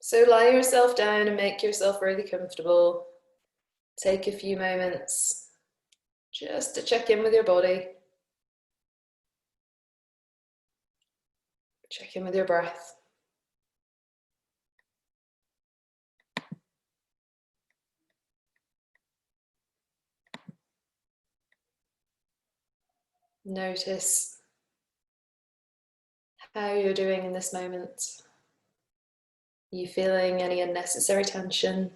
So lie yourself down and make yourself really comfortable. Take a few moments just to check in with your body. Check in with your breath. Notice how you're doing in this moment. Are you feeling any unnecessary tension?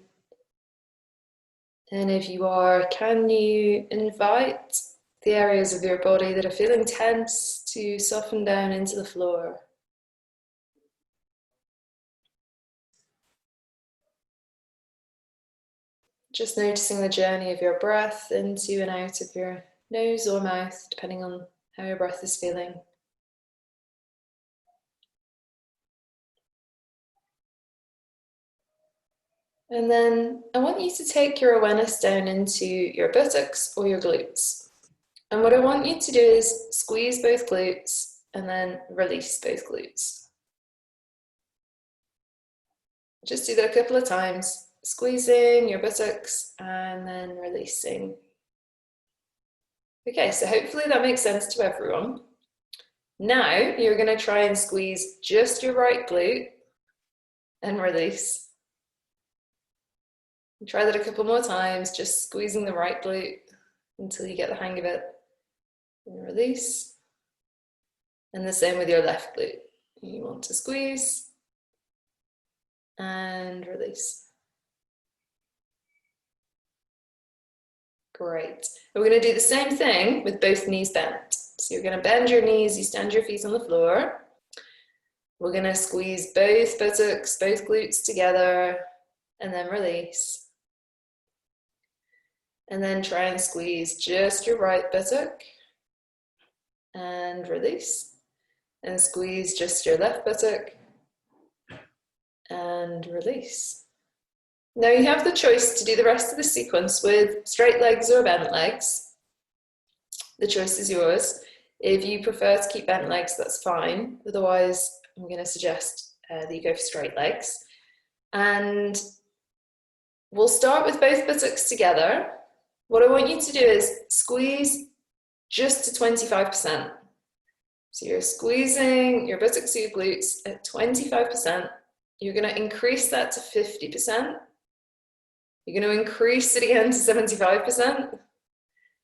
And if you are, can you invite the areas of your body that are feeling tense to soften down into the floor? Just noticing the journey of your breath into and out of your nose or mouth, depending on how your breath is feeling. And then I want you to take your awareness down into your buttocks or your glutes. And what I want you to do is squeeze both glutes and then release both glutes. Just do that a couple of times, squeezing your buttocks and then releasing. Okay, so hopefully that makes sense to everyone. Now you're going to try and squeeze just your right glute and release. Try that a couple more times, just squeezing the right glute until you get the hang of it. And release. And the same with your left glute. You want to squeeze and release. Great. And we're going to do the same thing with both knees bent. So you're going to bend your knees, you stand your feet on the floor. We're going to squeeze both buttocks, both glutes together, and then release. And then try and squeeze just your right buttock and release. And squeeze just your left buttock and release. Now you have the choice to do the rest of the sequence with straight legs or bent legs. The choice is yours. If you prefer to keep bent legs, that's fine. Otherwise, I'm going to suggest that you go for straight legs. And we'll start with both buttocks together. What I want you to do is squeeze just to 25%. So you're squeezing your buttocks or your glutes at 25%. You're going to increase that to 50%. You're going to increase it again to 75%.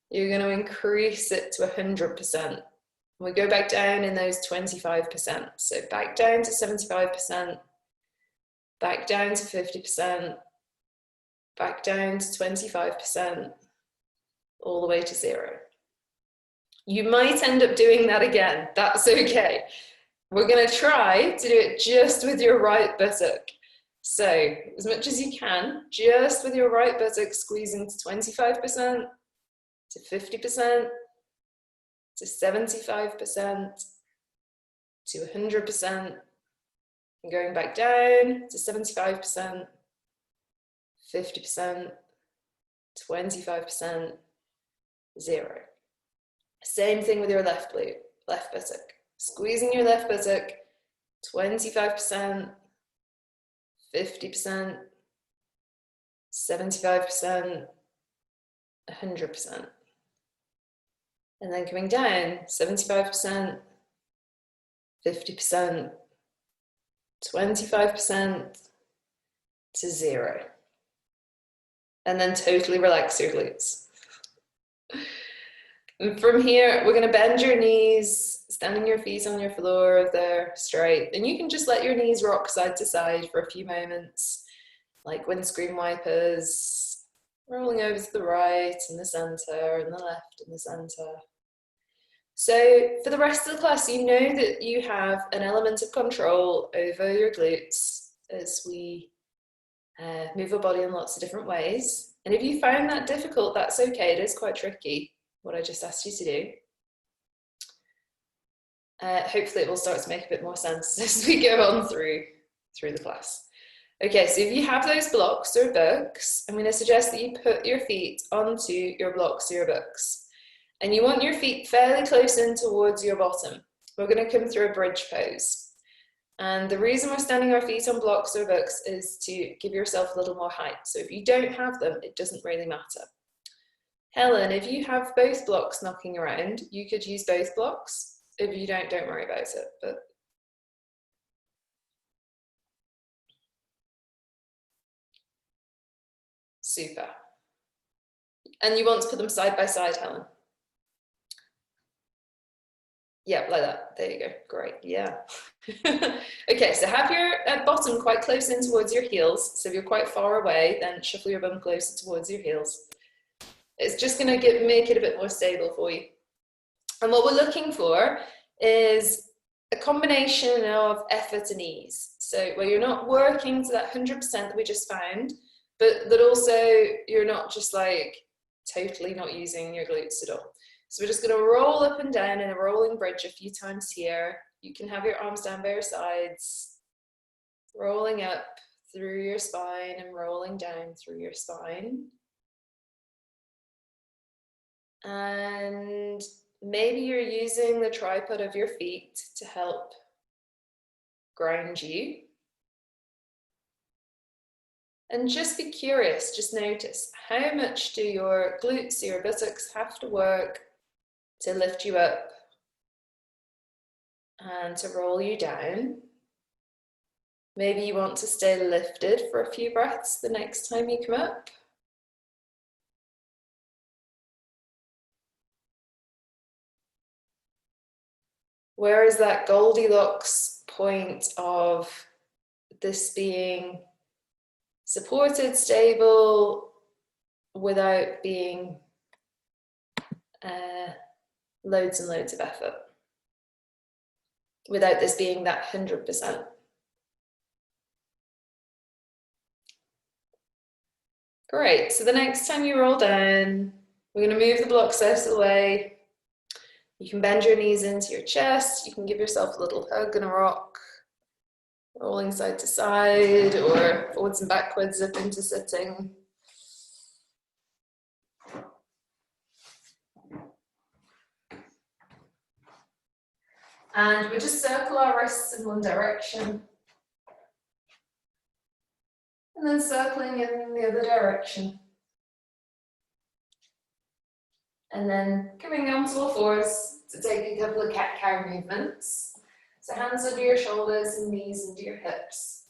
You're going to increase it to 100%. We go back down in those 25%. So back down to 75%, back down to 50%, back down to 25%, all the way to 0. You might end up doing that again. That's okay. We're going to try to do it just with your right buttock. So as much as you can, just with your right buttock, squeezing to 25%, to 50%, to 75%, to 100%, and going back down to 75%, 50%, 25%, 0. Same thing with your left glute, left buttock. Squeezing your left buttock, 25%, 50%, 75%, 100%. And then coming down, 75%, 50%, 25% to 0. And then totally relax your glutes. And from here, we're going to bend your knees, standing your feet on your floor if they're straight. And you can just let your knees rock side to side for a few moments, like windscreen wipers, rolling over to the right and the center, and the left and the center. So for the rest of the class, you know that you have an element of control over your glutes as we move our body in lots of different ways. And if you find that difficult, that's okay. It is quite tricky, what I just asked you to do. Hopefully it will start to make a bit more sense as we go on through the class. Okay, so if you have those blocks or books, I'm going to suggest that you put your feet onto your blocks or your books. And you want your feet fairly close in towards your bottom. We're going to come through a bridge pose. And the reason we're standing our feet on blocks or books is to give yourself a little more height. So if you don't have them, it doesn't really matter. Helen, if you have both blocks knocking around, you could use both blocks. If you don't worry about it. But super. And you want to put them side by side, Helen? Yeah, like that. There you go. Great. Yeah. Okay, so have your bottom quite close in towards your heels. So if you're quite far away, then shuffle your bum closer towards your heels. It's just going to make it a bit more stable for you. And what we're looking for is a combination of effort and ease. So where you're not working to that 100% that we just found, but that also you're not just like totally not using your glutes at all. So we're just going to roll up and down in a rolling bridge a few times here. You can have your arms down by your sides, rolling up through your spine and rolling down through your spine. And maybe you're using the tripod of your feet to help ground you. And just be curious, just notice, how much do your glutes, your buttocks have to work to lift you up and to roll you down? Maybe you want to stay lifted for a few breaths the next time you come up. Where is that Goldilocks point of this being supported, stable, without being loads and loads of effort, without this being that 100%. Great, so the next time you roll down, we're going to move the blocks out of the way. You can bend your knees into your chest, you can give yourself a little hug and a rock, rolling side to side or forwards and backwards up into sitting. And we just circle our wrists in one direction. And then circling in the other direction. And then coming onto all fours to take a couple of cat-cow movements. So hands under your shoulders and knees under your hips.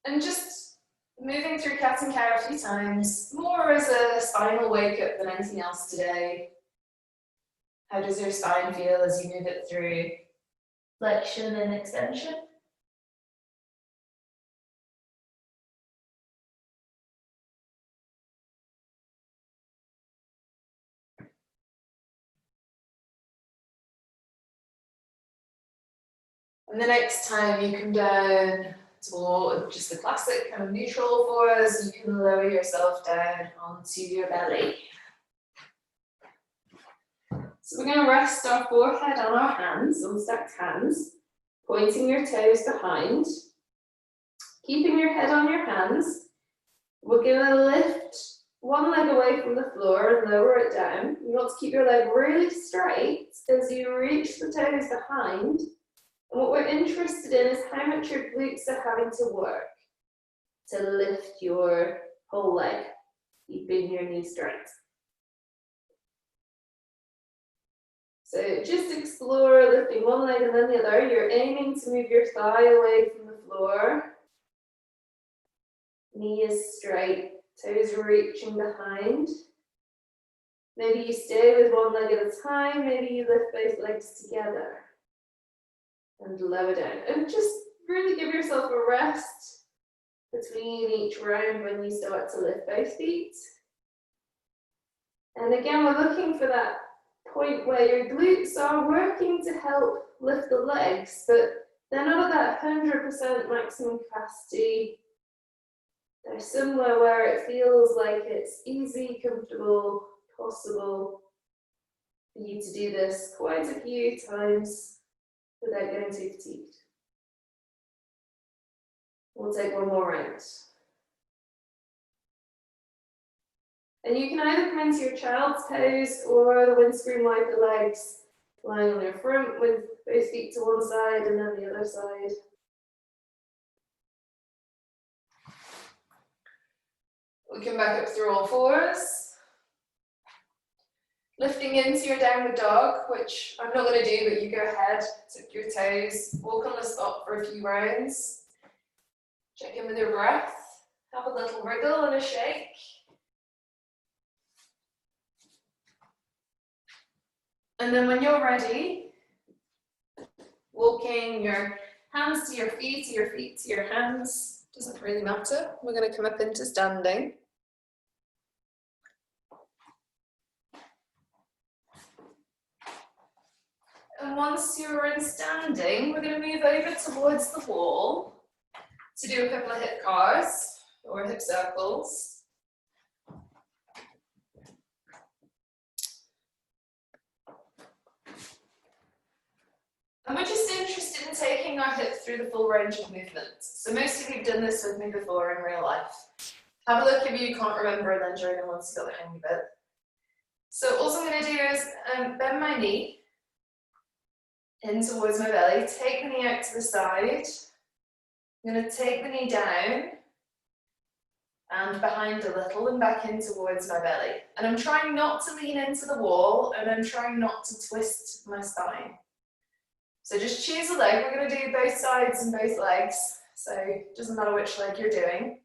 And just moving through cat and cow a few times, more as a spinal wake-up than anything else today. How does your spine feel as you move it through flexion and extension? And the next time you come down toward just the classic kind of neutral for us, you can lower yourself down onto your belly. So we're going to rest our forehead on our hands, on stacked hands, pointing your toes behind, keeping your head on your hands. We're going to lift one leg away from the floor and lower it down. You want to keep your leg really straight as you reach the toes behind. And what we're interested in is how much your glutes are having to work to lift your whole leg, keeping your knee straight. So just explore lifting one leg and then the other. You're aiming to move your thigh away from the floor. Knee is straight, toes reaching behind. Maybe you stay with one leg at a time, maybe you lift both legs together. And lower down. And just really give yourself a rest between each round when you start to lift both feet. And again, we're looking for that point where your glutes are working to help lift the legs, but they're not at that 100% maximum capacity. They're somewhere where it feels like it's easy, comfortable, possible for you to do this quite a few times without getting too fatigued. We'll take one more round. And you can either come into your child's pose or the windscreen wiper legs, lying on your front with Both feet to one side and then the other side. We come back up through all fours. Lifting into your downward dog, which I'm not going to do, but you go ahead, tip your toes, walk on the spot for a few rounds. Check in with your breath, have a little wriggle and a shake. And then when you're ready, walking your hands to your feet to your hands, doesn't really matter. We're going to come up into standing. And once you're in standing, we're going to move over towards the wall to do a couple of hip cars or hip circles. And we're just interested in taking our hip through the full range of movement. So most of you have done this with me before in real life. Have a look if you can't remember and then join in once you've got the hang of it. So all I'm going to do is bend my knee in towards my belly, take the knee out to the side. I'm going to take the knee down and behind a little and back in towards my belly. And I'm trying not to lean into the wall and I'm trying not to twist my spine. So just choose a leg. We're going to do both sides and both legs. So it doesn't matter which leg you're doing.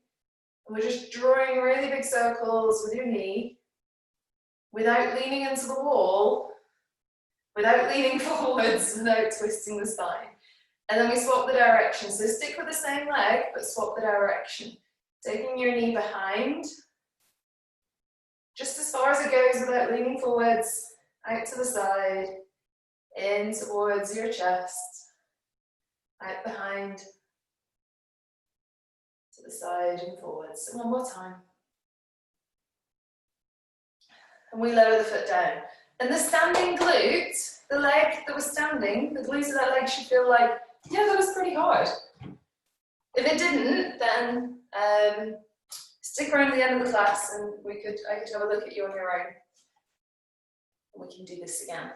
And we're just drawing really big circles with your knee without leaning into the wall, without leaning forwards, without twisting the spine. And then we swap the direction. So stick with the same leg, but swap the direction. Taking your knee behind, just as far as it goes without leaning forwards, out to the side, in towards your chest, out behind, to the side and forwards. And one more time. And we lower the foot down. And the standing glute, the leg that was standing, the glute of that leg should feel like, yeah, that was pretty hard. If it didn't, then stick around to the end of the class and I could have a look at you on your own. We can do this again.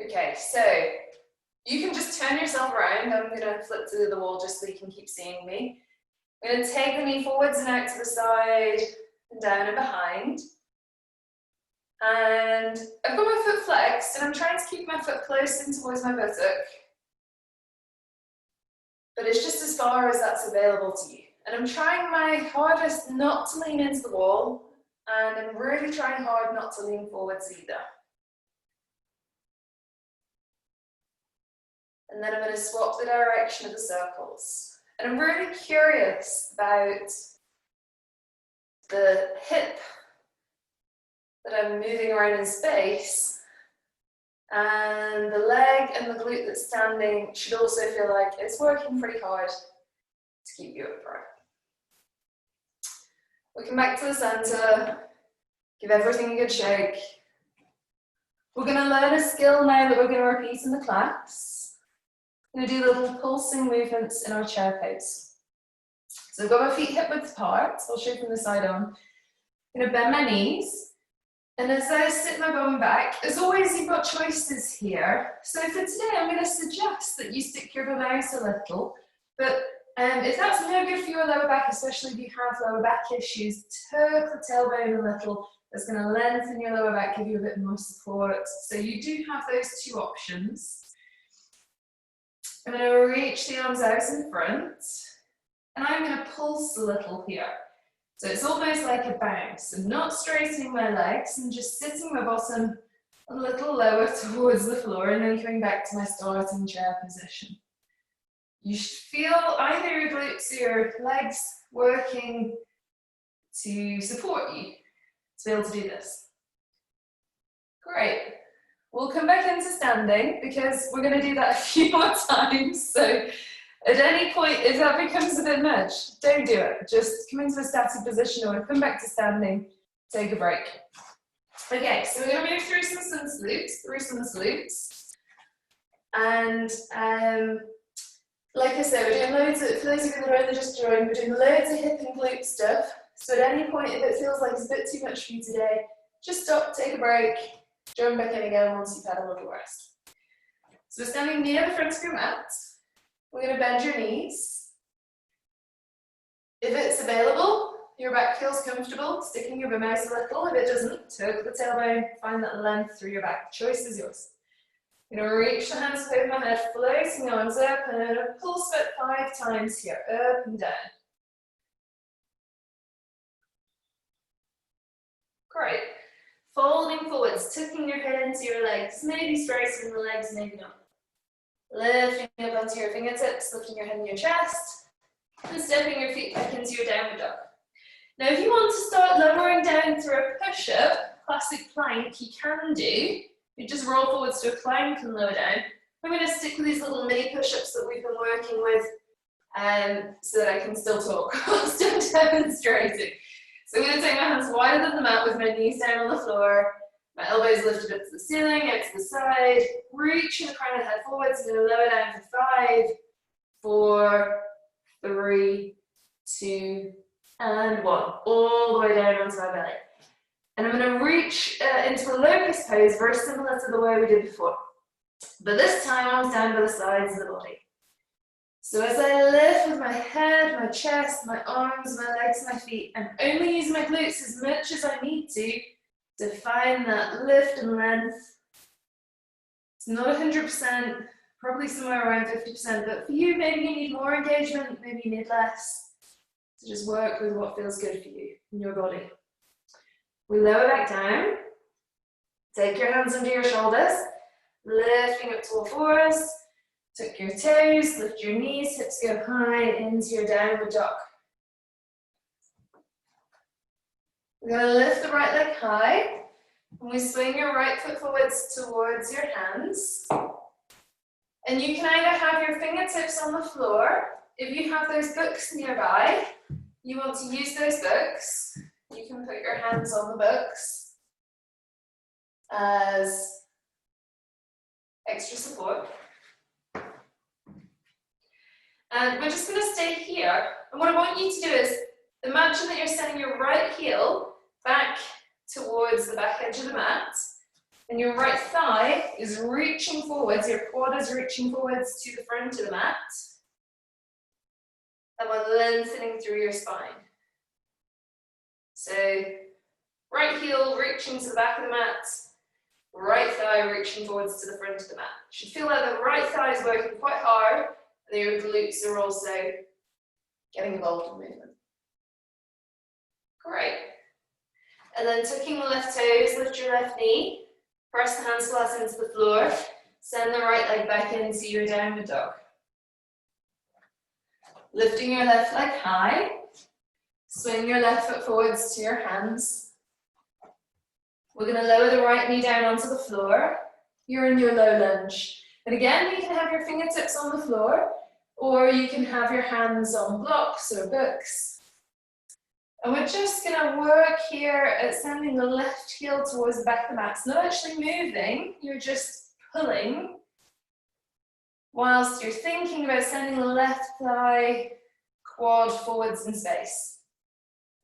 Okay, so you can just turn yourself around. I'm going to flip to the wall just so you can keep seeing me. I'm going to take the knee forwards and out to the side and down and behind. And I've got my foot flexed and I'm trying to keep my foot close in towards my buttock. But it's just as far as that's available to you. And I'm trying my hardest not to lean into the wall, and I'm really trying hard not to lean forwards either. And then I'm going to swap the direction of the circles. And I'm really curious about the hip that I'm moving around in space, and the leg and the glute that's standing should also feel like it's working pretty hard to keep you upright. We come back to the center, give everything a good shake. We're going to learn a skill now that we're going to repeat in the class. We're going to do little pulsing movements in our chair pose. So I've got my feet hip width apart, so I'll show from the side on. I'm going to bend my knees. And as I sit my bum back, as always, you've got choices here. So for today, I'm going to suggest that you stick your bum out a little. But if that's no good for your lower back, especially if you have lower back issues, tuck the tailbone a little. That's going to lengthen your lower back, give you a bit more support. So you do have those two options. I'm going to reach the arms out in front. And I'm going to pulse a little here. So it's almost like a bounce. I'm not straightening my legs and just sitting my bottom a little lower towards the floor and then coming back to my starting chair position. You should feel either your glutes or your legs working to support you to be able to do this. Great. We'll come back into standing because we're going to do that a few more times. So at any point, if that becomes a bit much, don't do it. Just come into a static position or come back to standing, take a break. Okay, so we're going to move through some salutes, And like I said, we're doing loads of, for those of you that are only just joined, we're doing loads of hip and glute stuff. So at any point, if it feels like it's a bit too much for you today, just stop, take a break, join back in again once you've had a little rest. So we're standing near the front of your mat. We're going to bend your knees. If it's available, your back feels comfortable, sticking your bum out a little. If it doesn't, tug the tailbone, find that length through your back. The choice is yours. I'm going to reach the hands over my head, floating the arms up, and I'm going to pulse it 5 times here, up and down. Great. Folding forwards, tucking your head into your legs, maybe straightening the legs, maybe not. Lifting up onto your fingertips, lifting your head in your chest, and stepping your feet back into your downward dog. Now, if you want to start lowering down through a push-up, classic plank, you can do. You just roll forwards to a plank and lower down. I'm going to stick with these little mini push-ups that we've been working with so that I can still talk whilst I'm demonstrating. So I'm going to take my hands wider than the mat with my knees down on the floor, my elbows lifted up to the ceiling, out to the side, reaching the crown of the head forwards. I'm going to lower down for 5, 4, 3, 2, and 1. All the way down onto my belly. And I'm going to reach into a locust pose, very similar to the way we did before. But this time, arms down by the sides of the body. So as I lift with my head, my chest, my arms, my legs, my feet, I'm only using my glutes as much as I need to find that lift and length. It's not 100%, probably somewhere around 50%, but for you, maybe you need more engagement, maybe you need less. So just work with what feels good for you in your body. We lower back down. Take your hands under your shoulders, lifting up to all fours. Tuck your toes, lift your knees, hips go high into your downward dog. We're going to lift the right leg high, and we swing your right foot forwards towards your hands. And you can either have your fingertips on the floor. If you have those books nearby, you want to use those books. You can put your hands on the books as extra support. And we're just going to stay here. And what I want you to do is imagine that you're sending your right heel back towards the back edge of the mat. And your right thigh is reaching forwards, your quad is reaching forwards to the front of the mat. And we're lengthening through your spine. So, right heel reaching to the back of the mat, right thigh reaching forwards to the front of the mat. You should feel like the right thigh is working quite hard, and your glutes are also getting involved in movement. Great. And then tucking the left toes, lift your left knee, press the hands flat into the floor, send the right leg back into your downward dog. Lifting your left leg high, swing your left foot forwards to your hands. We're going to lower the right knee down onto the floor. You're in your low lunge. And again, you can have your fingertips on the floor, or you can have your hands on blocks or books. And we're just going to work here at sending the left heel towards the back of the mat. It's not actually moving, you're just pulling, whilst you're thinking about sending the left thigh, quad forwards in space.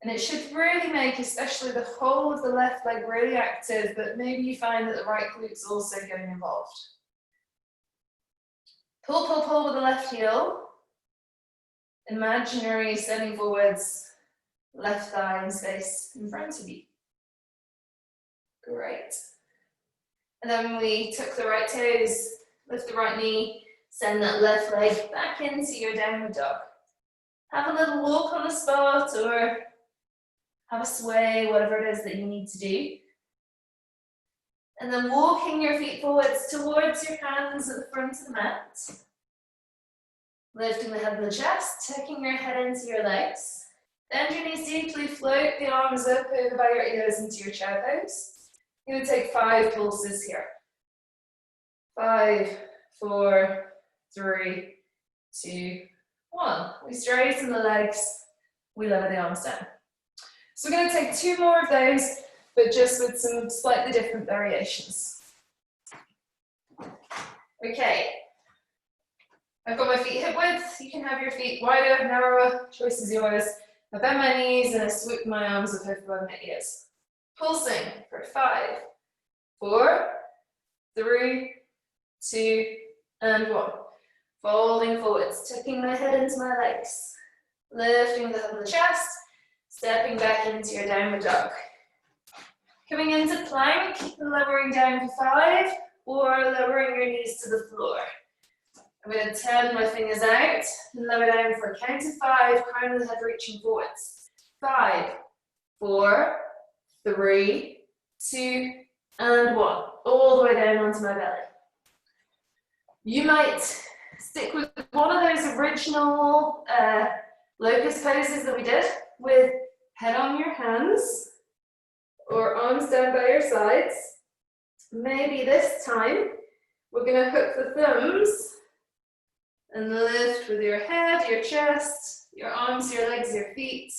And it should really make, especially the whole of the left leg really active, but maybe you find that the right glute's also getting involved. Pull, pull, pull with the left heel. Imaginary sending forwards, left thigh in space in front of you. Great. And then we tuck the right toes, lift the right knee, send that left leg back into your downward dog. Have a little walk on the spot or have a sway, whatever it is that you need to do. And then walking your feet forwards towards your hands at the front of the mat. Lifting the head and the chest, tucking your head into your legs. Bend your knees deeply, float the arms up over by your ears into your chair pose. You're going to take 5 pulses here. 5, 4, 3, 2, 1. We straighten the legs, we lower the arms down. So we're going to take 2 more of those, but just with some slightly different variations. Okay. I've got my feet hip width. You can have your feet wider, narrower, choice is yours. I bend my knees and I swoop my arms up over my ears. Pulsing for 5, 4, 3, 2, and 1. Folding forwards, tucking my head into my legs. Lifting the head and the chest, stepping back into your downward dog. Coming into plank, lowering down for 5, or lowering your knees to the floor. I'm going to turn my fingers out and lower down for a count of 5, crown of the head reaching forwards. 5, 4, 3, 2, and 1. All the way down onto my belly. You might stick with one of those original locust poses that we did, with head on your hands or arms down by your sides. Maybe this time we're going to hook the thumbs and lift with your head, your chest, your arms, your legs, your feet.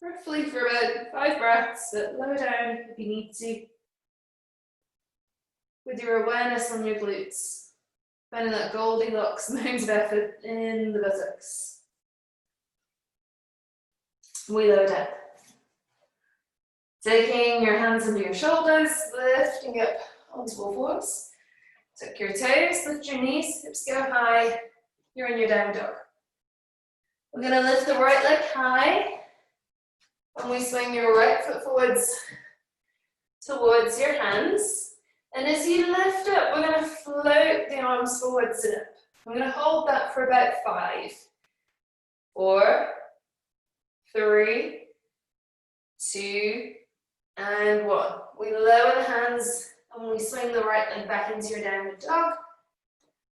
Roughly for about 5 breaths, but lower down if you need to. With your awareness on your glutes. Finding that Goldilocks amount of effort in the buttocks. We lower down. Taking your hands under your shoulders, lifting up onto all fours. Tuck your toes, lift your knees, hips go high. You're in your downward dog. We're going to lift the right leg high. And we swing your right foot forwards towards your hands. And as you lift up, we're going to float the arms forwards and up. I'm going to hold that for about 5, 4, 3, 2, and 1. We lower the hands and we swing the right leg back into your downward dog.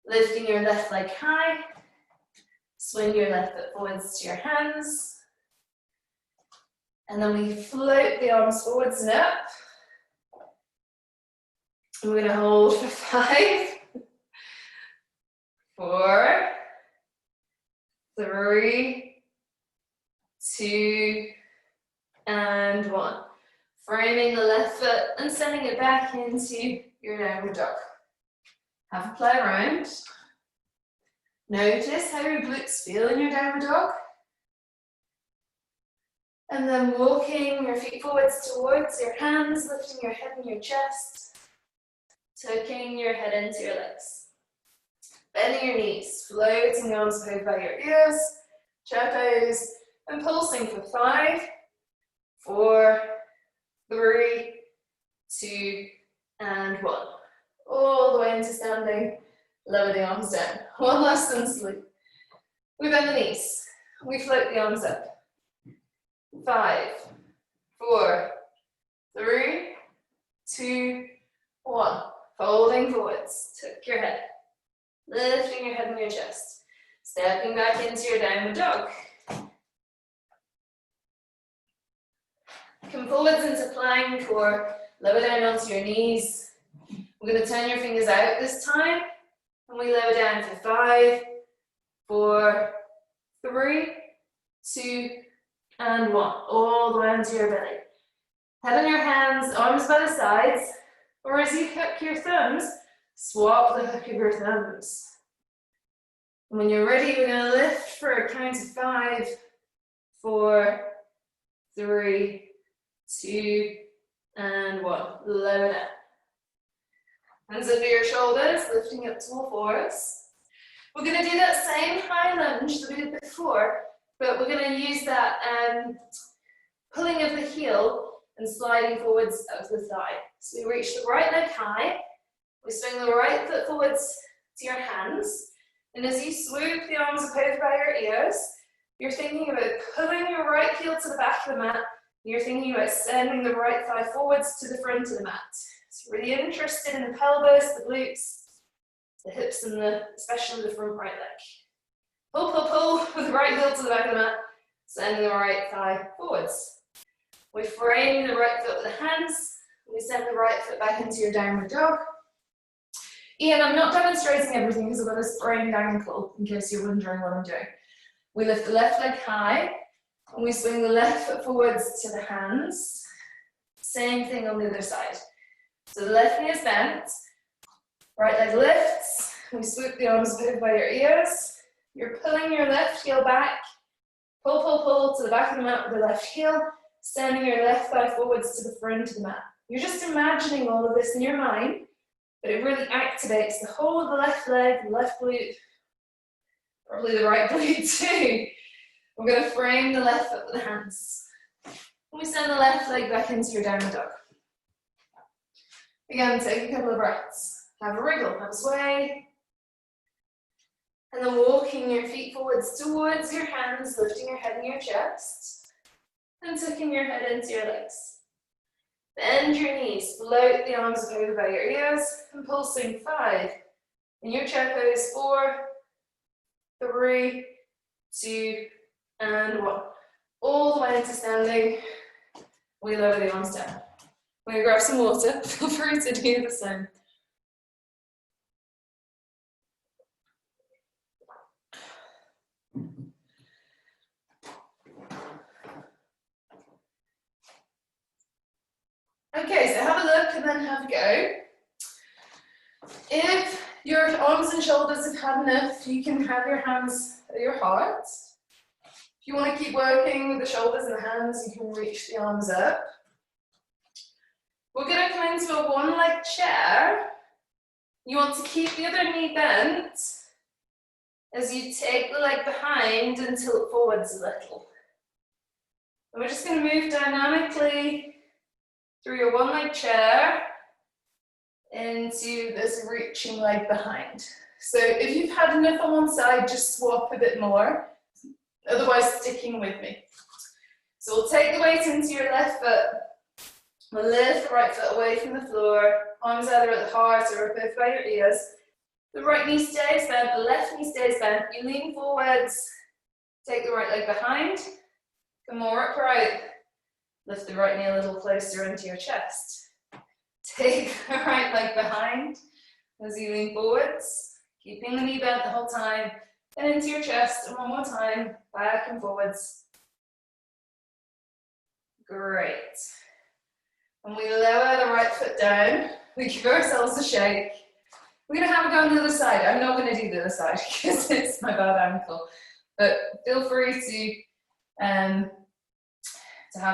Lifting your left leg high. Swing your left foot forwards to your hands. And then we float the arms forwards and up. We're going to hold for 5, 4, 3, 2, and 1. Framing the left foot and sending it back into your downward dog. Have a play around. Notice how your glutes feel in your downward dog. And then walking your feet forwards towards your hands, lifting your head and your chest. Tucking your head into your legs. Bending your knees, floating the arms over by your ears, chatos, and pulsing for 5, 4, 3, 2, and 1. All the way into standing, lower the arms down. One last and sleep. We bend the knees, we float the arms up. 5, 4, 3, 2, 1. Folding forwards, tuck your head. Lifting your head and your chest. Stepping back into your downward dog. Come forwards into plank or lower down onto your knees. We're going to turn your fingers out this time. And we lower down for 5, 4, 3, 2, and 1. All the way onto your belly. Head on your hands, arms by the sides. Or as you hook your thumbs, swap the hook of your thumbs. And when you're ready, we're going to lift for a count of 5, 4, 3, 2, and 1. Lower down. Hands under your shoulders, lifting up to all fours. We're going to do that same high lunge that we did before, but we're going to use that pulling of the heel and sliding forwards of the thigh. So we reach the right leg high, we swing the right foot forwards to your hands, and as you swoop the arms up over by your ears, you're thinking about pulling your right heel to the back of the mat, and you're thinking about sending the right thigh forwards to the front of the mat. So really interested in the pelvis, the glutes, the hips, and especially the front right leg. Pull, pull, pull with the right heel to the back of the mat, sending the right thigh forwards. We frame the right foot with the hands. We send the right foot back into your downward dog. Ian, I'm not demonstrating everything because I've got a sprained ankle, in case you're wondering what I'm doing. We lift the left leg high, and we swing the left foot forwards to the hands. Same thing on the other side. So the left knee is bent, right leg lifts, we swoop the arms over by your ears. You're pulling your left heel back, pull, pull, pull to the back of the mat with the left heel, sending your left thigh forwards to the front of the mat. You're just imagining all of this in your mind, but it really activates the whole of the left leg, the left glute, probably the right glute too. We're going to frame the left foot with the hands. And we send the left leg back into your downward dog. Again, take a couple of breaths. Have a wriggle, have a sway. And then walking your feet forwards towards your hands, lifting your head and your chest. And tucking your head into your legs. Bend your knees, float the arms over by your ears, and pulsing 5. In your chair pose, 4, 3, 2, and 1. All the way into standing. We lower the arms down. We're going to grab some water. Feel free to do the same. Okay, so have a look and then have a go. If your arms and shoulders have had enough, you can have your hands at your heart. If you want to keep working with the shoulders and the hands, you can reach the arms up. We're going to come into a one-leg chair. You want to keep the other knee bent as you take the leg behind and tilt forwards a little. And we're just going to move dynamically through your one-leg chair into this reaching leg behind. So if you've had enough on one side, just swap a bit more. Otherwise, sticking with me. So we'll take the weight into your left foot. We'll lift the right foot away from the floor. Arms either at the heart or up over by your ears. The right knee stays bent, the left knee stays bent. You lean forwards. Take the right leg behind. Come more upright. Lift the right knee a little closer into your chest. Take the right leg behind as you lean forwards, keeping the knee bent the whole time. And into your chest, and one more time, back and forwards. Great. And we lower the right foot down. We give ourselves a shake. We're going to have a go on the other side. I'm not going to do the other side because it's my bad ankle. But feel free to have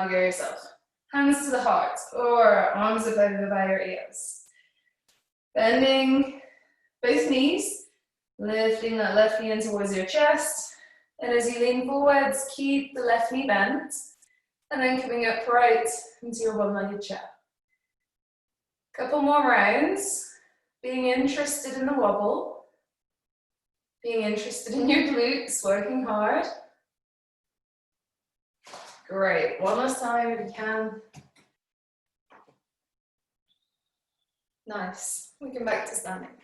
a go yourself. Hands to the heart or arms up over by your ears. Bending both knees. Lifting that left knee in towards your chest. And as you lean forwards, keep the left knee bent. And then coming upright into your one-legged chair. Couple more rounds. Being interested in the wobble. Being interested in your glutes, working hard. Great. One last time if you can. Nice. We can back to standing.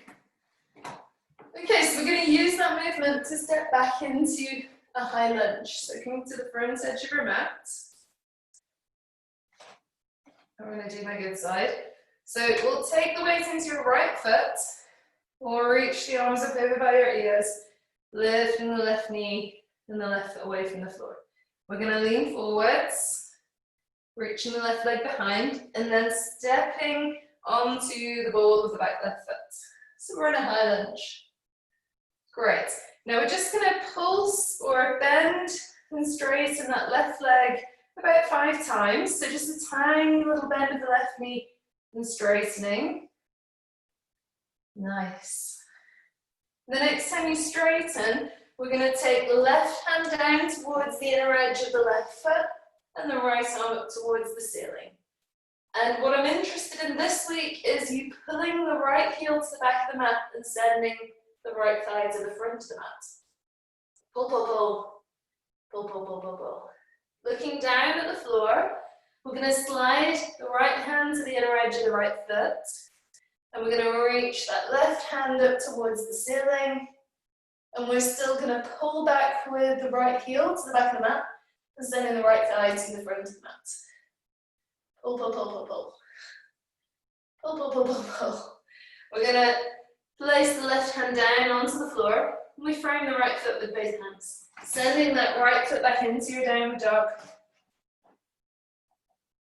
Okay, so we're going to use that movement to step back into a high lunge. So coming to the front edge of your mat. I'm going to do my good side. So we'll take the weight into your right foot. We'll reach the arms up over by your ears, lifting the left knee and the left foot away from the floor. We're going to lean forwards, reaching the left leg behind, and then stepping onto the ball of the back left foot. So we're in a high lunge. Great. Now we're just going to pulse or bend and straighten that left leg about 5 times. So just a tiny little bend of the left knee and straightening. Nice. The next time you straighten, we're going to take the left hand down towards the inner edge of the left foot and the right arm up towards the ceiling. And what I'm interested in this week is you pulling the right heel to the back of the mat and sending the right thigh to the front of the mat. Pull, pull, pull. Pull, pull, pull, pull, pull. Looking down at the floor, we're going to slide the right hand to the inner edge of the right foot. And we're going to reach that left hand up towards the ceiling. And we're still going to pull back with the right heel to the back of the mat and sending the right thigh to the front of the mat. Pull, pull, pull, pull, pull. Pull, pull, pull, pull, pull. We're going to place the left hand down onto the floor. And we frame the right foot with both hands. Sending that right foot back into your downward dog.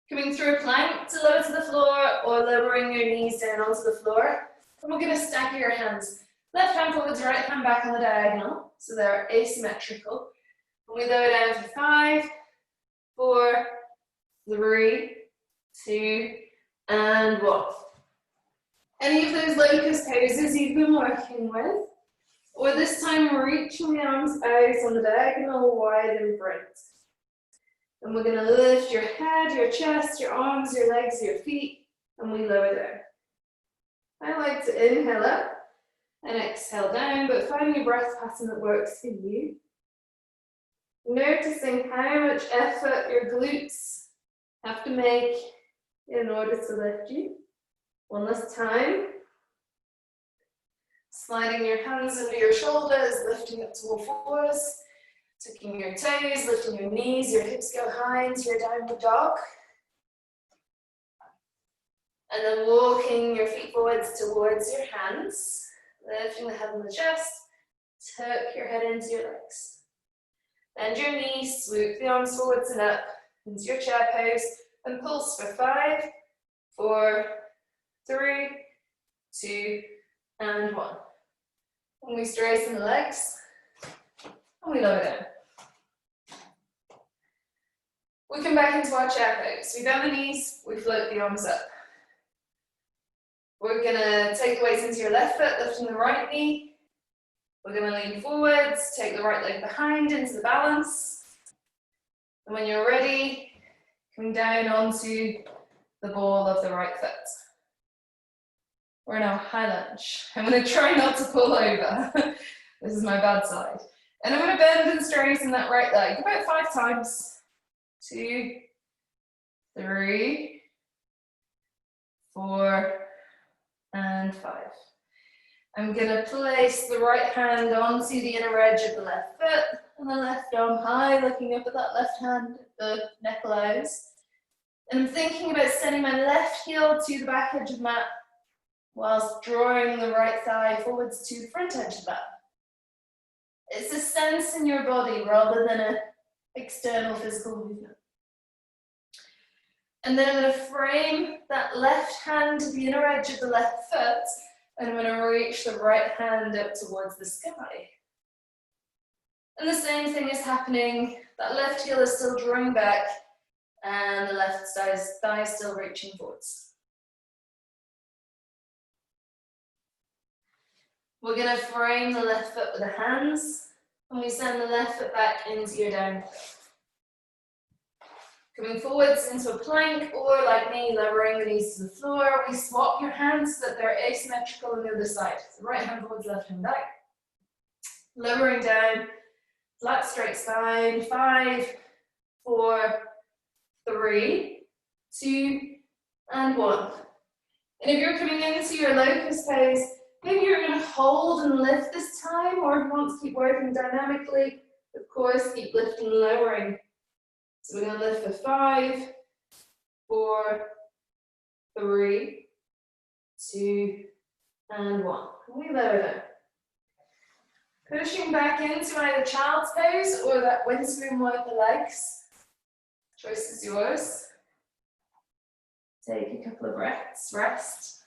Coming through a plank to lower to the floor or lowering your knees down onto the floor. And we're going to stack your hands. Left hand forwards, right hand back on the diagonal. So they're asymmetrical. And we lower down to 5, 4, 3, 2, and 1. any of those locust poses you've been working with, or this time we're reaching the arms out on the diagonal wide in front. And we're going to lift your head, your chest, your arms, your legs, your feet, and we lower down. I like to inhale up and exhale down, but find your breath pattern that works for you. Noticing how much effort your glutes have to make in order to lift you. One last time. Sliding your hands under your shoulders, lifting up to all fours. Tucking your toes, lifting your knees, your hips go high into your downward dog. And then walking your feet forwards towards your hands, lifting the head and the chest, tuck your head into your legs. Bend your knees, swoop the arms forwards and up into your chair pose, and pulse for 5, 4, 3, 2, and 1. And we straighten the legs, and we lower down. We come back into our chair pose. We bend the knees, we float the arms up. We're gonna take the weight into your left foot, lifting the right knee. We're gonna lean forwards, take the right leg behind into the balance. And when you're ready, come down onto the ball of the right foot. We're in our high lunge. I'm gonna try not to pull over. This is my bad side. And I'm gonna bend and straighten that right leg about 5 times. 2, 3, 4, and 5. I'm going to place the right hand onto the inner edge of the left foot and the left arm high, looking up at that left hand at the neck allows. And I'm thinking about sending my left heel to the back edge of the mat whilst drawing the right thigh forwards to the front edge of that. It's a sense in your body rather than an external physical movement. And then I'm going to frame that left hand to the inner edge of the left foot, and I'm going to reach the right hand up towards the sky. And the same thing is happening. That left heel is still drawing back, and the left thigh is still reaching forwards. We're going to frame the left foot with the hands, and we send the left foot back into your down dog. Coming forwards into a plank, or like me, lowering the knees to the floor. We swap your hands so that they're asymmetrical on the other side. So right hand forwards, left hand back. Lowering down, flat straight spine. 5, 4, 3, 2, and 1. And if you're coming into your locust pose, maybe you're going to hold and lift this time, or if you want to keep working dynamically, of course, keep lifting and lowering. So we're going to lift for 5, 4, 3, 2, and 1. And we lower down. Pushing back into either child's pose or that windscreen with the legs. Choice is yours. Take a couple of breaths, rest.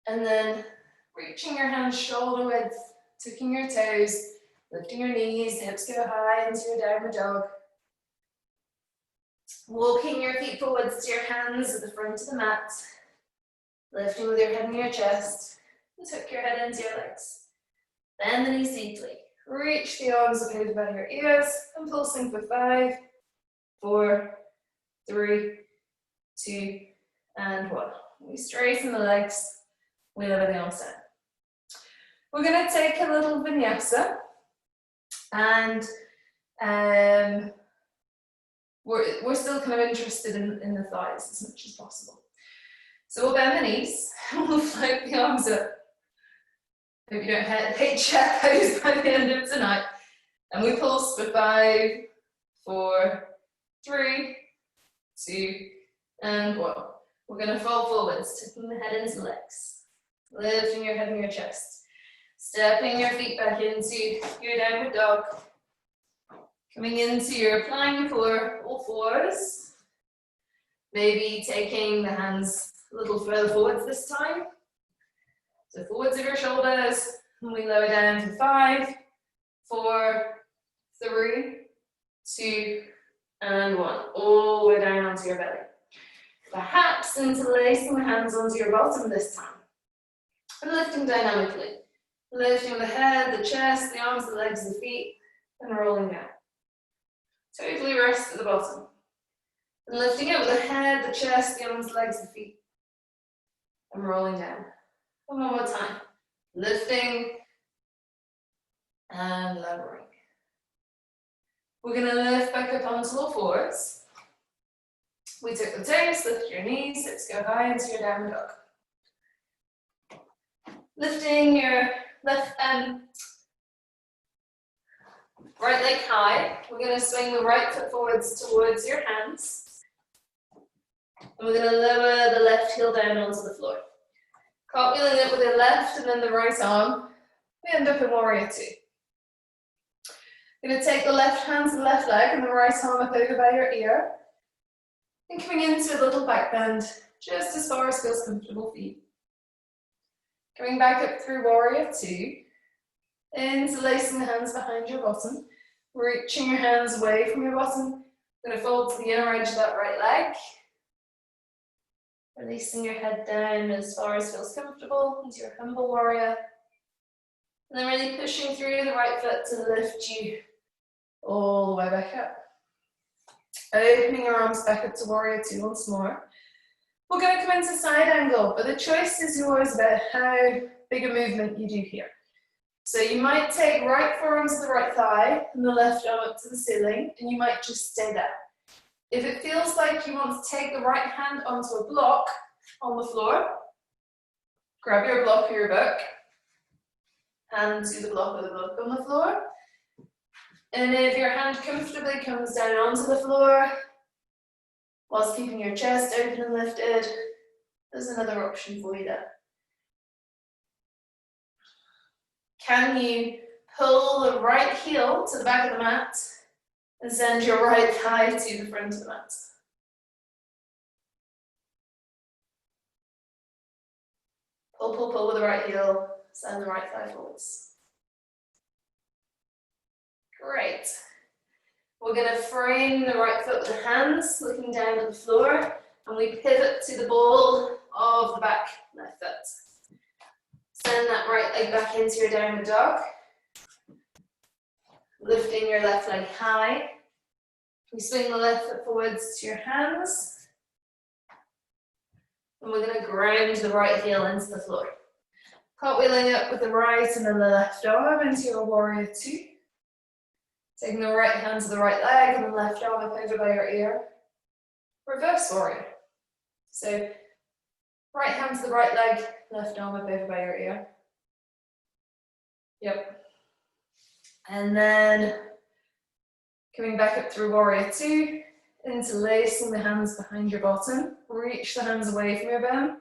And then reaching your hands shoulder width, tucking your toes, lifting your knees, hips go high into your downward dog. Walking your feet forwards to your hands at the front of the mat. Lifting with your head and your chest. And tuck your head into your legs. Bend the knees deeply. Reach the arms up over your ears and pulsing for 5, 4, 3, 2, and 1. We straighten the legs. We lower the arms down. We're going to take a little vinyasa, and we're still kind of interested in the thighs as much as possible. So we'll bend the knees, and we'll float the arms up. Hope you don't hate chair pose by the end of tonight. And we pulse for 5, 4, 3, 2, and 1. We're going to fall forwards, tipping the head into the legs. Lifting your head and your chest. Stepping your feet back into your downward dog. Coming into your plank or all fours. Maybe taking the hands a little further forwards this time. So forwards of your shoulders. And we lower down to 5, 4, 3, 2, and one. All the way down onto your belly. Perhaps interlacing the hands onto your bottom this time. And lifting dynamically. Lifting the head, the chest, the arms, the legs, the feet, and rolling down. Totally rest at the bottom. And lifting up the head, the chest, the arms, the legs, the feet, and rolling down. One more time. Lifting and lowering. We're going to lift back up onto all fours. We took the toes, lift your knees, let's go high into your downward dog. Lifting your left right leg high. We're going to swing the right foot forwards towards your hands. And we're going to lower the left heel down onto the floor. Cartwheeling it with your left and then the right arm. We end up in warrior two. You're going to take the left hand to the left leg and the right arm up over by your ear. And coming into a little back bend, just as far as feels comfortable for you. Coming back up through warrior two. Interlacing the hands behind your bottom. Reaching your hands away from your bottom. Going to fold to the inner edge of that right leg. Releasing your head down as far as feels comfortable into your humble warrior. And then really pushing through the right foot to lift you all the way back up. Opening your arms back up to warrior two once more. We're going to come into side angle, but the choice is yours about how big a movement you do here. So you might take right forearm to the right thigh and the left arm up to the ceiling, and you might just stay there. If it feels like you want to take the right hand onto a block on the floor, grab your block or your book, hand to the block or the book on the floor. And if your hand comfortably comes down onto the floor, whilst keeping your chest open and lifted, there's another option for you there. Can you pull the right heel to the back of the mat and send your right thigh to the front of the mat? Pull, pull, pull with the right heel, send the right thigh forwards. Great. We're going to frame the right foot with the hands, looking down at the floor, and we pivot to the ball of the back left foot. Send that right leg back into your downward dog. Lifting your left leg high. We swing the left foot forwards to your hands. And we're going to ground the right heel into the floor. Cartwheeling up with the right and then the left arm into your warrior two. Taking the right hand to the right leg and the left arm up over by your ear. Reverse warrior. So right hand to the right leg, left arm up over by your ear. Yep. And then coming back up through warrior two, interlacing the hands behind your bottom. Reach the hands away from your bum.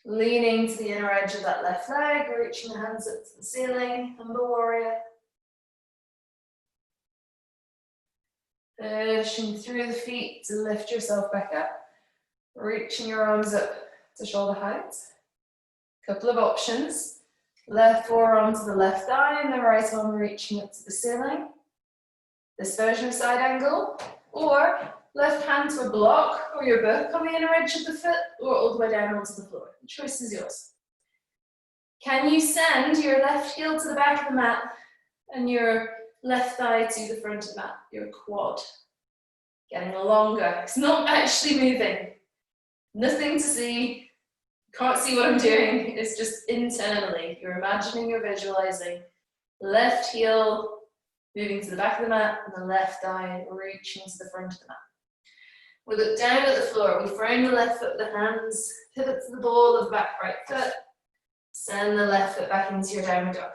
Leaning to the inner edge of that left leg, reaching the hands up to the ceiling, humble warrior. Pushing through the feet to lift yourself back up. Reaching your arms up to shoulder height. Couple of options. Left forearm to the left thigh and the right arm reaching up to the ceiling. This version of side angle. Or left hand to a block or your book on the inner edge of the foot or all the way down onto the floor. The choice is yours. Can you send your left heel to the back of the mat and your left thigh to the front of the mat, your quad? Getting longer. It's not actually moving. Nothing to see. Can't see what I'm doing. It's just internally. You're imagining, you're visualizing. Left heel moving to the back of the mat and the left thigh reaching to the front of the mat. We look down at the floor. We frame the left foot with the hands, pivot to the ball of the back right foot, send the left foot back into your downward dog.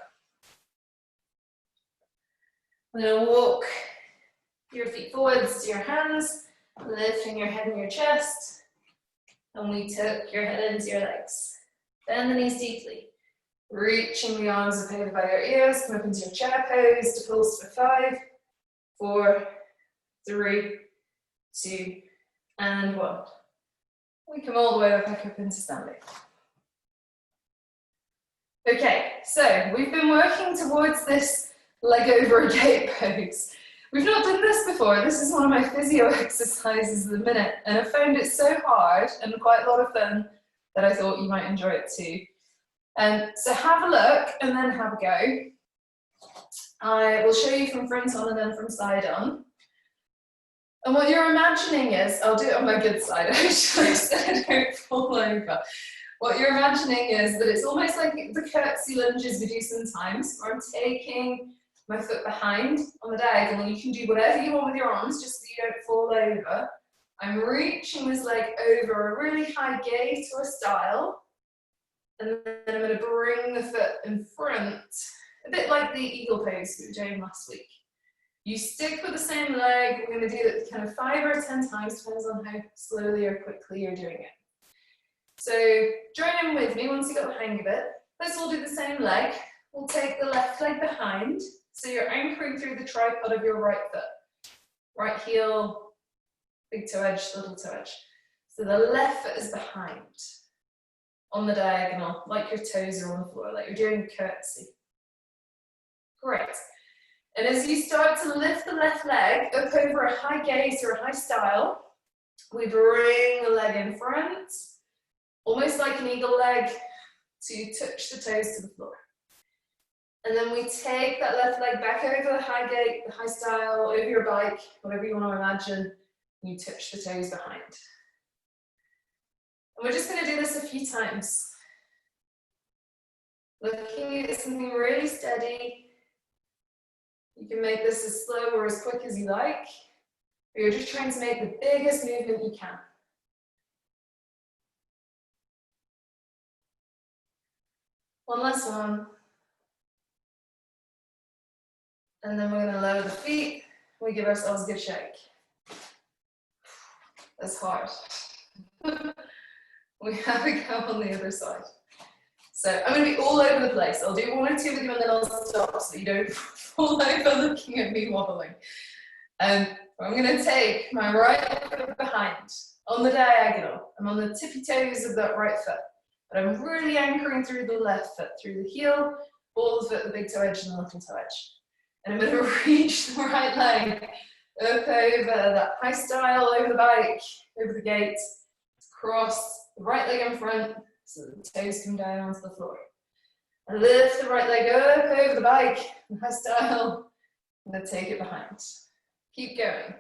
We're going to walk your feet forwards to your hands, lifting your head and your chest, and we tuck your head into your legs. Bend the knees deeply, reaching the arms up over by your ears, come up into your chair pose to pulse for 5, 4, 3, 2, and 1. We come all the way back up into standing. Okay, so we've been working towards this leg over a gate pose. We've not done this before. This is one of my physio exercises at the minute, and I found it so hard and quite a lot of fun that I thought you might enjoy it too. So have a look and then have a go. I will show you from front on and then from side on. And what you're imagining is, I'll do it on my good side actually, so I don't fall over. What you're imagining is that it's almost like the curtsy lunges we do sometimes, where I'm taking my foot behind on the diagonal. You can do whatever you want with your arms, just so you don't fall over. I'm reaching this leg over a really high gaze or style, and then I'm going to bring the foot in front, a bit like the eagle pose we were doing last week. You stick with the same leg. We're going to do it kind of 5 or 10 times, depends on how slowly or quickly you're doing it. So join in with me once you got the hang of it. Let's all do the same leg. We'll take the left leg behind. So you're anchoring through the tripod of your right foot. Right heel, big toe edge, little toe edge. So the left foot is behind on the diagonal, like your toes are on the floor, like you're doing a curtsy. Great. And as you start to lift the left leg up over a high gaze or a high style, we bring the leg in front, almost like an eagle leg, to touch the toes to the floor. And then we take that left leg back over the high gate, the high style, over your bike, whatever you want to imagine, and you touch the toes behind. And we're just going to do this a few times. Looking at something really steady. You can make this as slow or as quick as you like, or you're just trying to make the biggest movement you can. One last one. And then we're going to lower the feet. We give ourselves a good shake. That's hard. We have a go on the other side. So I'm going to be all over the place. I'll do 1 or 2 with you and then I'll stop so you don't fall over looking at me wobbling. I'm going to take my right foot behind on the diagonal. I'm on the tippy toes of that right foot. But I'm really anchoring through the left foot, through the heel, ball of the foot, the big toe edge and the little toe edge. And I'm going to reach the right leg up over that high style, over the bike, over the gate, cross the right leg in front so the toes come down onto the floor. And lift the right leg up over the bike, high style, and then take it behind. Keep going.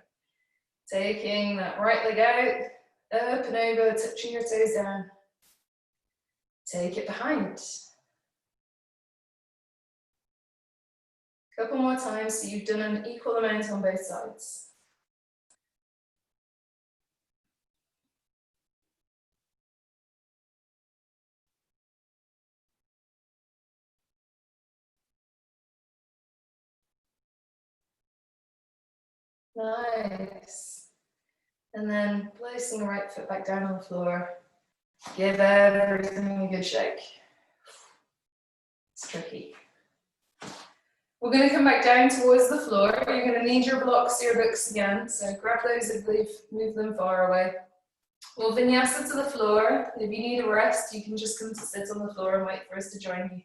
Taking that right leg out, up and over, touching your toes down. Take it behind. Couple more times so you've done an equal amount on both sides. Nice. And then placing the right foot back down on the floor. Give everything a good shake. It's tricky. We're going to come back down towards the floor. You're going to need your blocks, your books again. So grab those if they've moved them far away. We'll vinyasa to the floor. If you need a rest, you can just come to sit on the floor and wait for us to join you.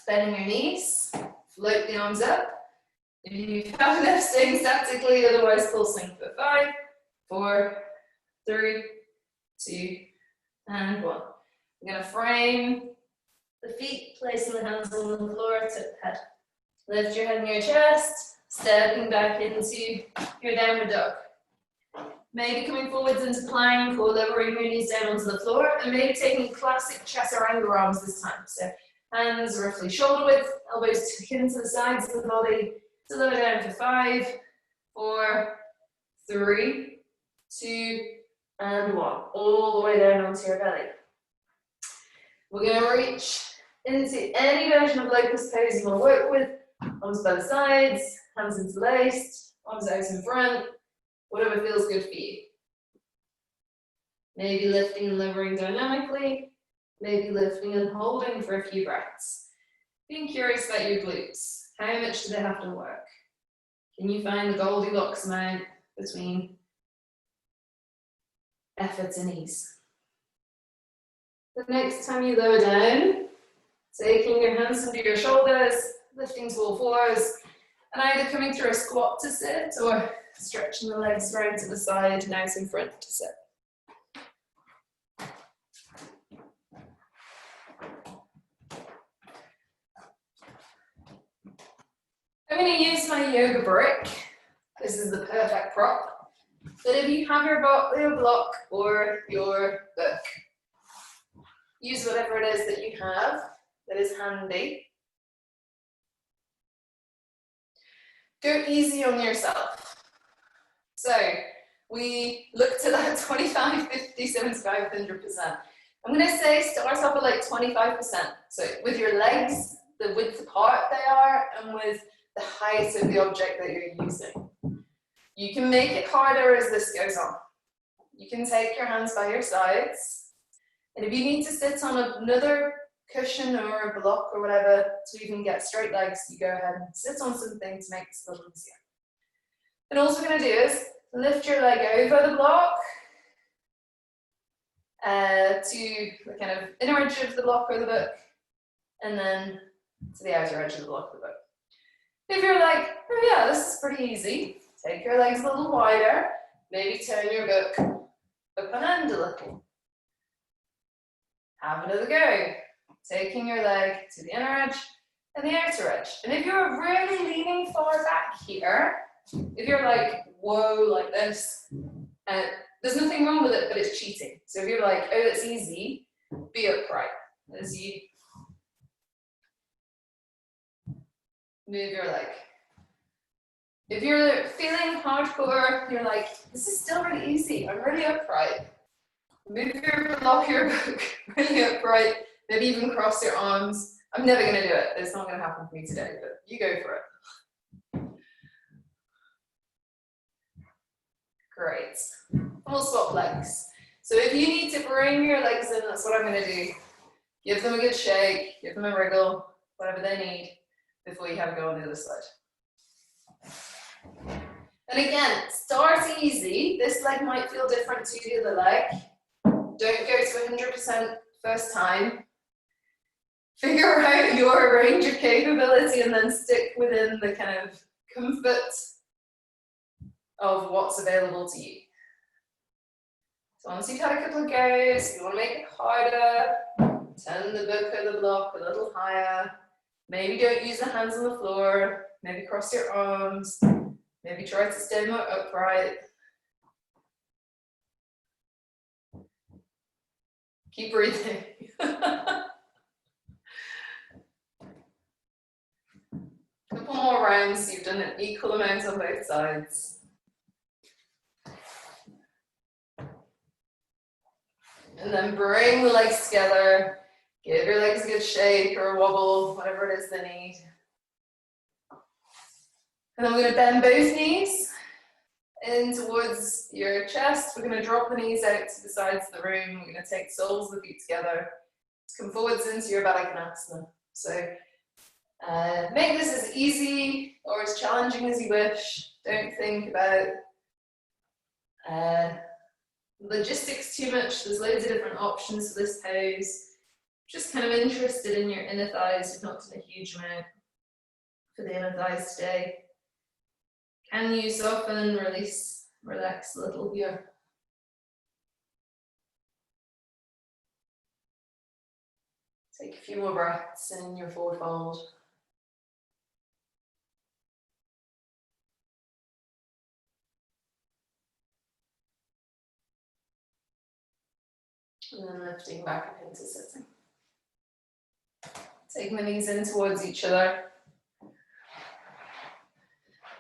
Bending your knees, float the arms up. If you have enough, staying statically, otherwise pulsing for 5, 4, 3, 2, and 1. We're going to frame the feet, placing the hands on the floor, tip the head. Lift your head in your chest, stepping back into your downward dog. Maybe coming forwards into plank or lowering your knees down onto the floor, and maybe taking classic chaturanga arms this time. So hands roughly shoulder width, elbows tuck into the sides of the body. So lower down for 5, 4, 3, 2, and 1. All the way down onto your belly. We're going to reach into any version of locust pose you want to work with. Arms by the sides, hands interlaced, arms out in front, whatever feels good for you. Maybe lifting and lowering dynamically, maybe lifting and holding for a few breaths. Being curious about your glutes. How much do they have to work? Can you find the Goldilocks amount between effort and ease? The next time you lower down, taking your hands under your shoulders, lifting to all fours, And either coming through a squat to sit or stretching the legs round to the side, nice in front to sit. I'm going to use my yoga brick. This is the perfect prop. But if you have your block or your book, use whatever it is that you have that is handy. Go easy on yourself. So we looked at that 25, 50, 75, 100%. I'm going to say start off at like 25%. So with your legs, the width apart they are, and with the height of the object that you're using. You can make it harder as this goes on. You can take your hands by your sides, and if you need to sit on another cushion or a block or whatever to even get straight legs, you go ahead and sit on something to make this a little easier. And all we're going to do is lift your leg over the block to the kind of inner edge of the block or the book, and then to the outer edge of the block or the book. If you're like, oh yeah, this is pretty easy, take your legs a little wider, maybe turn your book up and end a little. Have another go, taking your leg to the inner edge and the outer edge. And if you're really leaning far back here, if you're like, whoa, like this, there's nothing wrong with it, but it's cheating. So if you're like, oh, it's easy, be upright as you move your leg. If you're feeling hardcore, you're like, this is still really easy, I'm really upright. Move your block, your book really upright, maybe even cross your arms. I'm never going to do it, it's not going to happen for me today, but you go for it. Great. We'll swap legs. So if you need to bring your legs in, that's what I'm going to do. Give them a good shake, give them a wriggle, whatever they need, before you have a go on the other side. And again, start easy. This leg might feel different to the other leg. Don't go to 100% first time. Figure out your range of capability and then stick within the kind of comfort of what's available to you. So once you've had a couple of goes, you want to make it harder, turn the book or the block a little higher. Maybe don't use the hands on the floor, maybe cross your arms, maybe try to stay more upright. Keep breathing. Couple more rounds, you've done an equal amount on both sides. And then bring the legs together. Give your legs a good shake or a wobble, whatever it is they need. And then we're going to bend both knees in towards your chest. We're going to drop the knees out to the sides of the room. We're going to take the soles of the feet together. Just come forwards into your Baddha Konasana. So make this as easy or as challenging as you wish. Don't think about logistics too much. There's loads of different options for this pose. Just kind of interested in your inner thighs. We've not done a huge amount for the inner thighs today. Can you soften, release, relax a little here? Take a few more breaths in your forward fold. And then lifting back up into sitting. Taking the knees in towards each other.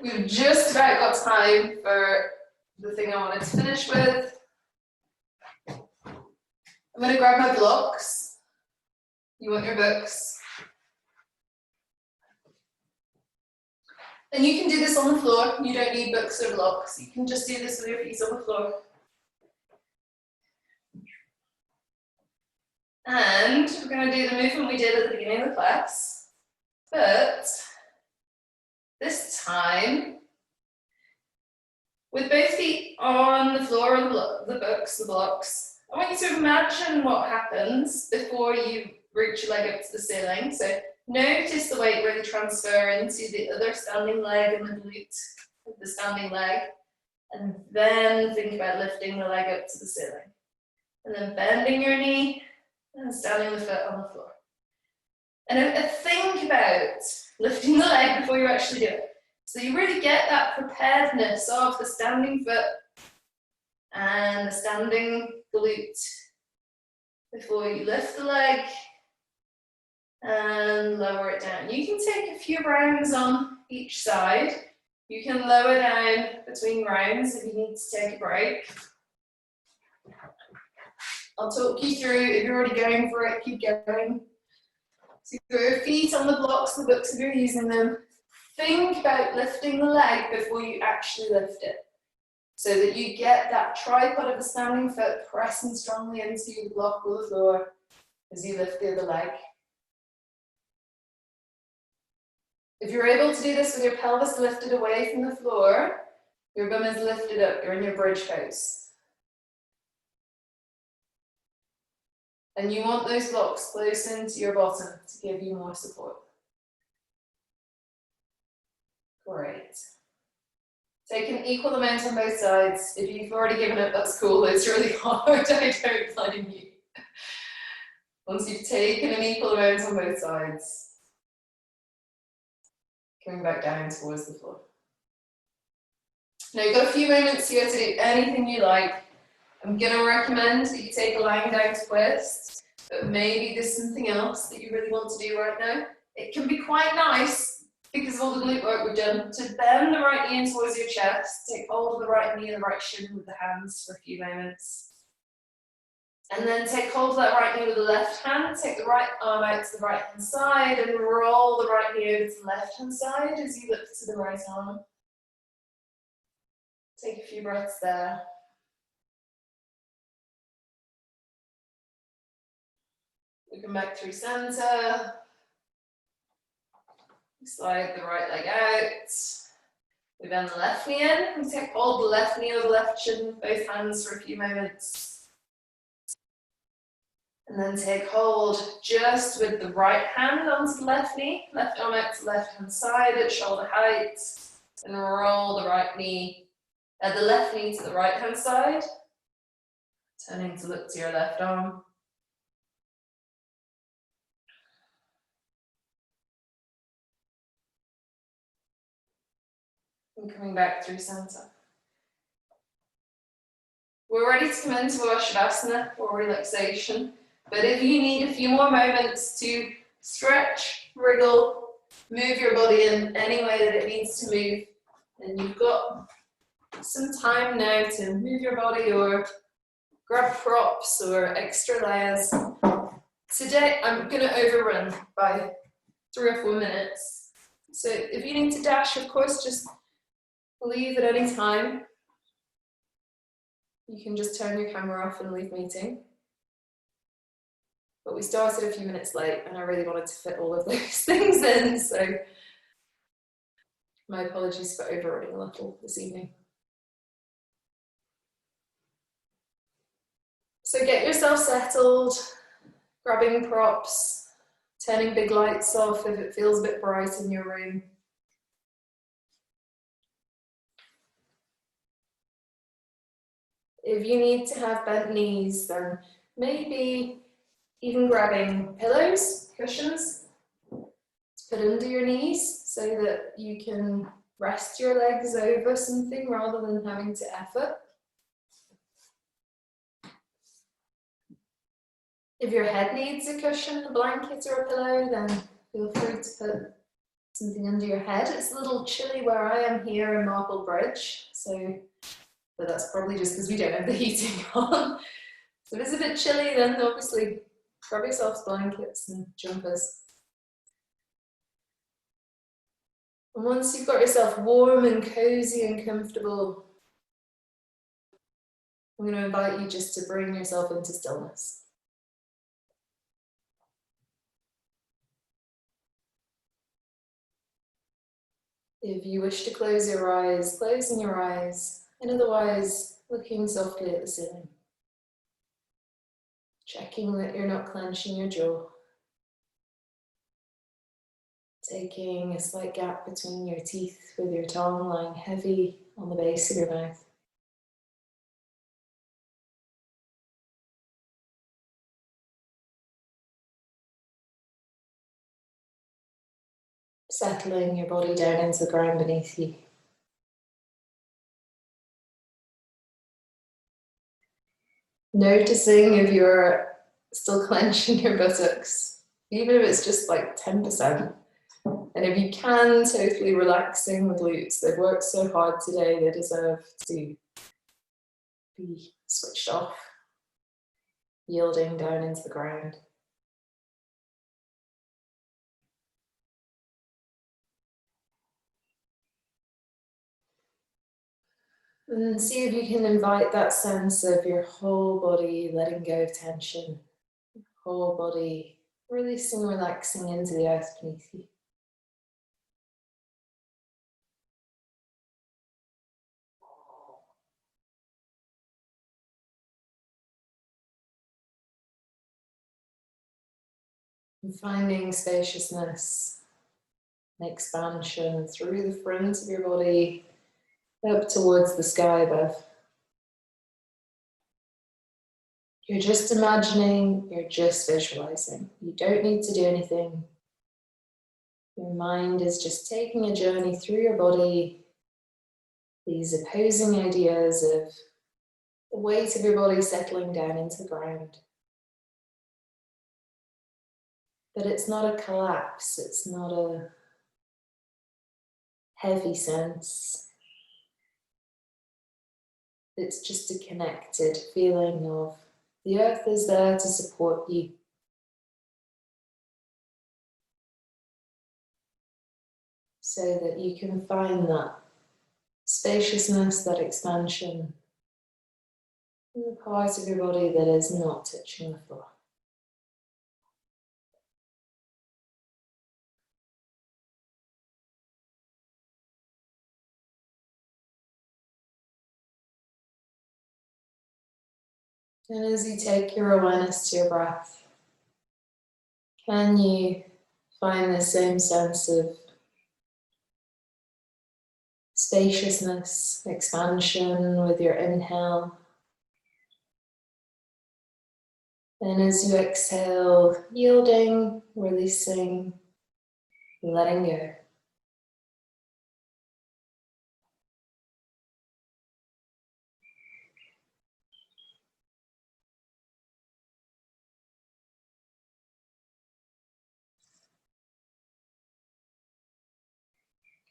We've just about got time for the thing I wanted to finish with. I'm going to grab my blocks. You want your books. And you can do this on the floor. You don't need books or blocks. You can just do this with your feet on the floor. And we're going to do the movement we did at the beginning of the class, but this time, with both feet on the floor of the books, the blocks, I want you to imagine what happens before you reach your leg up to the ceiling. So Notice the weight really transfer into the other standing leg and the glute of the standing leg. And then think about lifting the leg up to the ceiling. And then bending your knee and standing the foot on the floor. And think about lifting the leg before you actually do it. So you really get that preparedness of the standing foot and the standing glute before you lift the leg and lower it down. You can take a few rounds on each side. You can lower down between rounds if you need to take a break. I'll talk you through, if you're already going for it, keep going. So you've got your feet on the blocks, the books if you're using them. Think about lifting the leg before you actually lift it, so that you get that tripod of the standing foot pressing strongly into the block or the floor as you lift the other leg. If you're able to do this with your pelvis lifted away from the floor, your bum is lifted up, you're in your bridge pose. And you want those blocks close into your bottom to give you more support. Great. Take an equal amount on both sides. If you've already given up, that's cool. It's really hard, I don't blame you. Once you've taken an equal amount on both sides, coming back down towards the floor. Now you've got a few moments here to do anything you like. I'm going to recommend that you take a lying down twist, but maybe there's something else that you really want to do right now. It can be quite nice, because of all the glute work we've done, to bend the right knee in towards your chest, take hold of the right knee and the right shin with the hands for a few moments. And then take hold of that right knee with the left hand, take the right arm out to the right hand side and roll the right knee over to the left hand side as you look to the right arm. Take a few breaths there. We come back through center. We slide the right leg out. We bend the left knee in. We take hold of the left knee or the left shin with both hands for a few moments. And then take hold just with the right hand onto the left knee, left arm out to the left hand side at shoulder height, and roll the right knee, the left knee to the right hand side, turning to look to your left arm. And coming back through center. We're ready to come into our Shavasana or relaxation, but if you need a few more moments to stretch, wriggle, move your body in any way that it needs to move, then you've got some time now to move your body or grab props or extra layers. Today I'm going to overrun by 3 or 4 minutes. So if you need to dash, of course, just leave at any time. You can just turn your camera off and leave meeting. But we started a few minutes late and I really wanted to fit all of those things in, so my apologies for overrunning a little this evening. So get yourself settled, grabbing props, turning big lights off if it feels a bit bright in your room. If you need to have bent knees, then maybe even grabbing pillows, cushions, to put under your knees so that you can rest your legs over something rather than having to effort. If your head needs a cushion, a blanket or a pillow, then feel free to put something under your head. It's a little chilly where I am here in Marble Bridge, but that's probably just because we don't have the heating on. So if it's a bit chilly, then obviously grab yourself blankets and jumpers. And once you've got yourself warm and cozy and comfortable, I'm going to invite you just to bring yourself into stillness. If you wish to close your eyes, closing your eyes, and otherwise looking softly at the ceiling. Checking that you're not clenching your jaw. Taking a slight gap between your teeth with your tongue lying heavy on the base of your mouth. Settling your body down into the ground beneath you. Noticing if you're still clenching your buttocks, even if it's just like 10%. And if you can, totally relaxing the glutes. They've worked so hard today, they deserve to be switched off, yielding down into the ground. And see if you can invite that sense of your whole body letting go of tension, whole body releasing, relaxing into the earth beneath you. And finding spaciousness and expansion through the front of your body up towards the sky above. You're just imagining, you're just visualizing. You don't need to do anything. Your mind is just taking a journey through your body, these opposing ideas of the weight of your body settling down into the ground. But it's not a collapse, it's not a heavy sense. It's just a connected feeling of the earth is there to support you. So that you can find that spaciousness, that expansion in the part of your body that is not touching the floor. And as you take your awareness to your breath, can you find the same sense of spaciousness, expansion with your inhale? And as you exhale, yielding, releasing, letting go.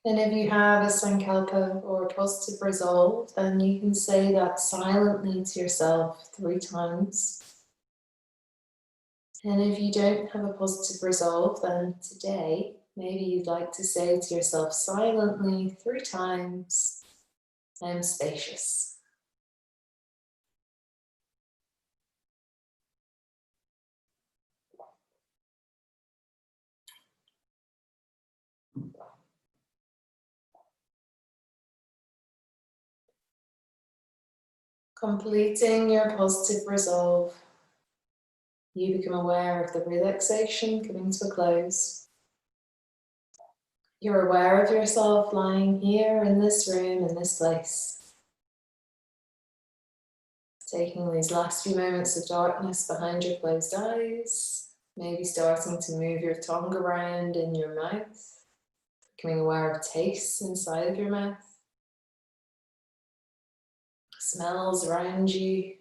And if you have a sankalpa or a positive resolve, then you can say that silently to yourself 3 times. And if you don't have a positive resolve, then today, maybe you'd like to say to yourself silently 3 times, I'm spacious. Completing your positive resolve, you become aware of the relaxation coming to a close. You're aware of yourself lying here in this room, in this place. Taking these last few moments of darkness behind your closed eyes, maybe starting to move your tongue around in your mouth, becoming aware of tastes inside of your mouth, smells around you,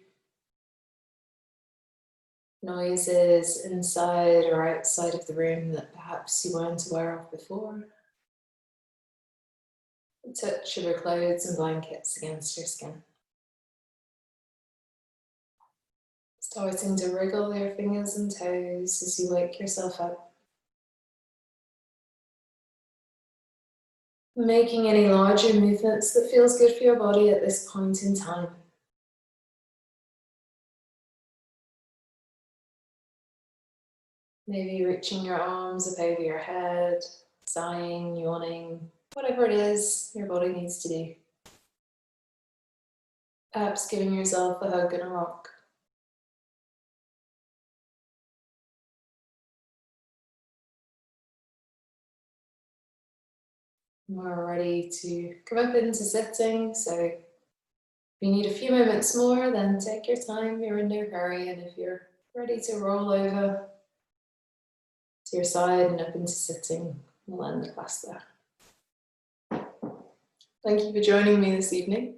noises inside or outside of the room that perhaps you weren't aware of before. The touch of your clothes and blankets against your skin. Starting to wriggle your fingers and toes as you wake yourself up. Making any larger movements that feels good for your body at this point in time. Maybe reaching your arms up over your head, sighing, yawning, whatever it is your body needs to do. Perhaps giving yourself a hug and a rock. We're ready to come up into sitting, so if you need a few moments more, then take your time, you're in no hurry, and if you're ready to roll over to your side and up into sitting, we'll end the class there. Thank you for joining me this evening.